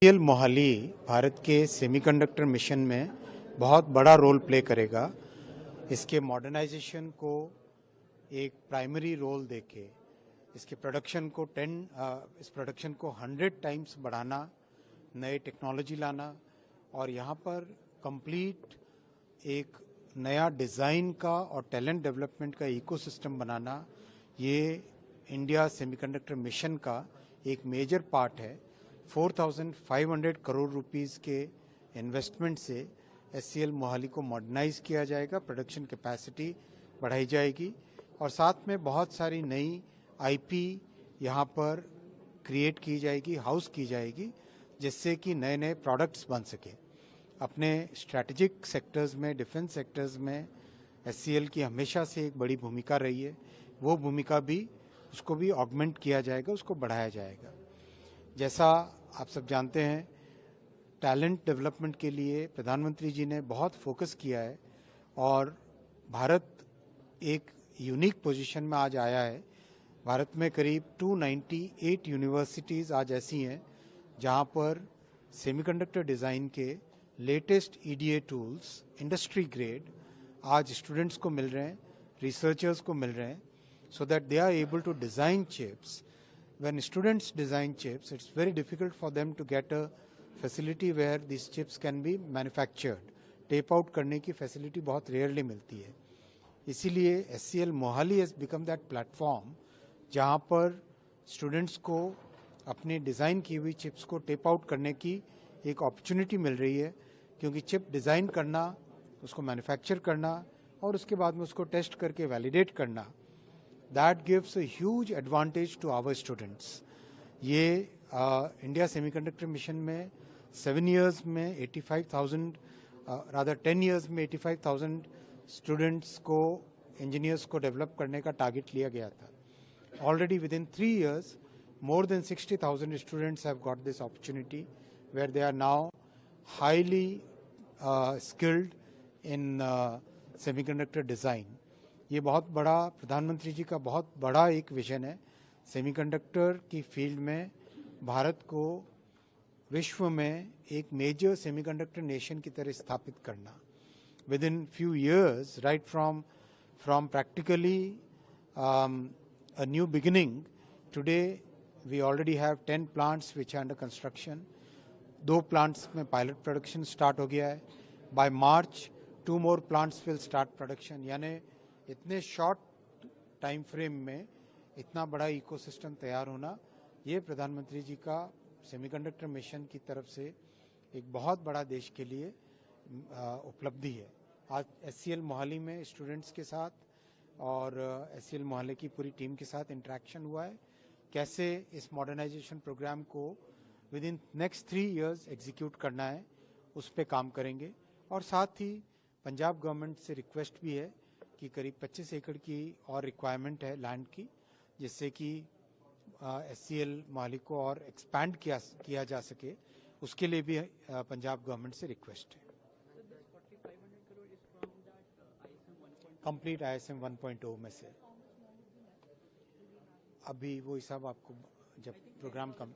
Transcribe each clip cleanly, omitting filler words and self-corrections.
मोहाली भारत के semiconductor mission में बहुत बड़ा रोल प्ले करेगा। इसके मॉडर्नाइजेशन को एक प्राइमरी रोल देके इसके प्रोडक्शन को इस प्रोडक्शन को 100 टाइम्स बढ़ाना, नए टेक्नोलॉजी लाना और यहाँ पर कंप्लीट एक नया डिज़ाइन का और टैलेंट डेवलपमेंट का इकोसिस्टम बनाना, ये इंडिया सेमीकंडक्टर मिशन का एक मेजर पार्ट है। 4,500 करोड़ रुपीस के इन्वेस्टमेंट से एचसीएल मोहाली को मॉडर्नाइज किया जाएगा, प्रोडक्शन कैपेसिटी बढ़ाई जाएगी और साथ में बहुत सारी नई आईपी यहाँ पर क्रिएट की जाएगी, हाउस की जाएगी, जिससे कि नए नए प्रोडक्ट्स बन सके। अपने स्ट्रैटेजिक सेक्टर्स में, डिफेंस सेक्टर्स में एचसीएल की हमेशा से एक बड़ी भूमिका रही है। वो भूमिका भी उसको भी ऑगमेंट किया जाएगा, उसको बढ़ाया जाएगा। जैसा आप सब जानते हैं, टैलेंट डेवलपमेंट के लिए प्रधानमंत्री जी ने बहुत फोकस किया है और भारत एक यूनिक पोजीशन में आज आया है। भारत में करीब 298 यूनिवर्सिटीज़ आज ऐसी हैं जहां पर सेमीकंडक्टर डिज़ाइन के latest EDA tools industry grade आज स्टूडेंट्स को मिल रहे हैं, रिसर्चर्स को मिल रहे हैं, so that they are able to design chips. When students design chips, it's very difficult for them to get a facility where these chips can be manufactured. Tape out करने की facility बहुत rarely मिलती है। इसीलिए SCL Mohali has become that platform जहाँ पर students को अपने डिज़ाइन की हुई चिप्स को टेप आउट करने की एक अपॉर्चुनिटी मिल रही है, क्योंकि चिप डिज़ाइन करना, उसको मैन्युफैक्चर करना और उसके बाद में उसको टेस्ट करके वैलिडेट करना, that gives a huge advantage to our students. ये इंडिया सेमीकंडक्टर मिशन में 7 years में 85,000 rather 10 years में 85,000 स्टूडेंट्स को, इंजीनियर्स को डेवलप करने का टारगेट लिया गया था। Already within 3 years, more than 60,000 students have got this opportunity where they are now highly skilled in semiconductor design. ये बहुत बड़ा, प्रधानमंत्री जी का बहुत बड़ा एक विजन है सेमीकंडक्टर की फील्ड में भारत को विश्व में एक मेजर सेमीकंडक्टर नेशन की तरह स्थापित करना। With in few years, right from practically a new beginning, today we already have 10 plants which are under construction. 2 plants में pilot production start हो गया है. By March, 2 more plants will start production. यानी इतने शॉर्ट टाइम फ्रेम में इतना बड़ा ecosystem तैयार होना, ये प्रधानमंत्री जी का सेमीकंडक्टर मिशन की तरफ से एक बहुत बड़ा देश के लिए उपलब्धि है। आज एचसीएल मोहाली में स्टूडेंट्स के साथ और एचसीएल मोहाली की पूरी टीम के साथ इंटरेक्शन हुआ है, कैसे इस मॉडर्नाइजेशन प्रोग्राम को with in next 3 years execute करना है, उस पर काम करेंगे। और साथ ही पंजाब गवर्नमेंट से रिक्वेस्ट भी है कि करीब 25 एकड़ की और रिक्वायरमेंट है लैंड की, जिससे कि एचसीएल मोहाली को और एक्सपैंड किया जा सके, उसके लिए भी पंजाब गवर्नमेंट से रिक्वेस्ट है। कंप्लीट ISM 1.0 में से अभी वो हिसाब आपको जब प्रोग्राम कम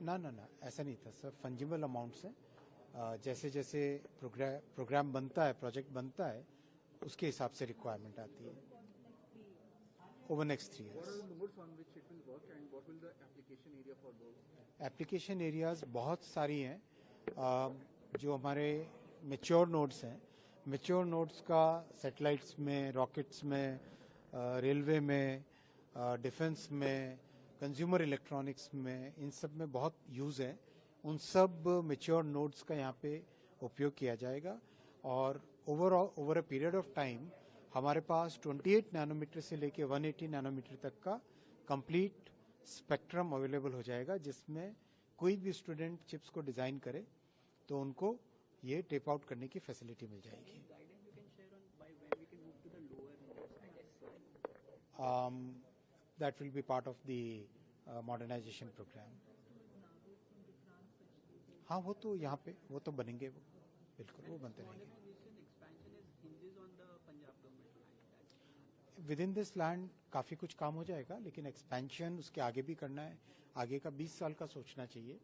ना ऐसा नहीं था सर, फंजिबल अमाउंट्स है। जैसे जैसे प्रोग्राम बनता है, प्रोजेक्ट बनता है, उसके हिसाब से रिक्वायरमेंट आती है over next 3 years। Application areas बहुत सारी हैं। जो हमारे मेच्योर नोड्स हैं, मेच्योर नोड्स का सैटेलाइट्स में, रॉकेट्स में, रेलवे में, डिफेंस में, कंज्यूमर इलेक्ट्रॉनिक्स में, इन सब में बहुत यूज़ है। उन सब मेच्योर नोड्स का यहाँ पे उपयोग किया जाएगा और over a period of time हमारे पास 28 नैनोमीटर से लेके 180 नैनोमीटर तक का कंप्लीट स्पेक्ट्रम अवेलेबल हो जाएगा, जिसमें कोई भी स्टूडेंट चिप्स को डिज़ाइन करे तो उनको ये टेप आउट करने की फैसिलिटी मिल जाएगी। That will be part of the modernization program. हाँ, वो तो यहाँ पे वो तो बनेंगे, वो बिल्कुल वो बनते रहेंगे। विद इन दिस लैंड काफ़ी कुछ काम हो जाएगा, लेकिन एक्सपेंशन उसके आगे भी करना है। आगे का 20 साल का सोचना चाहिए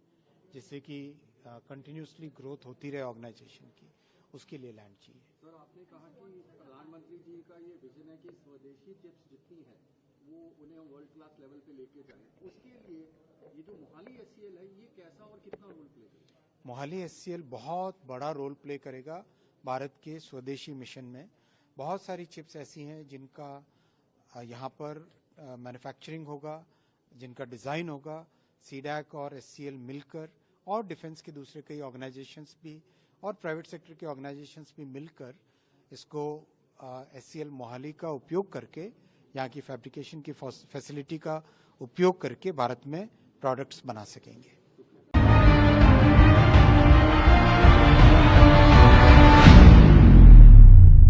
जिससे कि कंटिन्यूसली ग्रोथ होती रहे ऑर्गेनाइजेशन की, उसके लिए लैंड चाहिए। सर, आपने कहा कि प्रधानमंत्री जी का ये विजन है कि स्वदेशी चिप्स जितनी है वो उन्हें वर्ल्ड क्लास लेवल पे लेके जाए। उसके लिए ये जो मोहाली एचसीएल है, ये कैसा और कितना रोल प्ले करेगा? मोहाली एचसीएल बहुत बड़ा रोल प्ले करेगा भारत के स्वदेशी मिशन में। बहुत सारी चिप्स ऐसी हैं जिनका यहाँ पर मैन्युफैक्चरिंग होगा, जिनका डिज़ाइन होगा। सीडैक और एचसीएल मिलकर और डिफेंस के दूसरे कई ऑर्गेनाइजेशंस भी और प्राइवेट सेक्टर के ऑर्गेनाइजेशंस भी मिलकर इसको एचसीएल मोहाली का उपयोग करके, यहाँ की फैब्रिकेशन की फैसिलिटी का उपयोग करके भारत में प्रोडक्ट्स बना सकेंगे।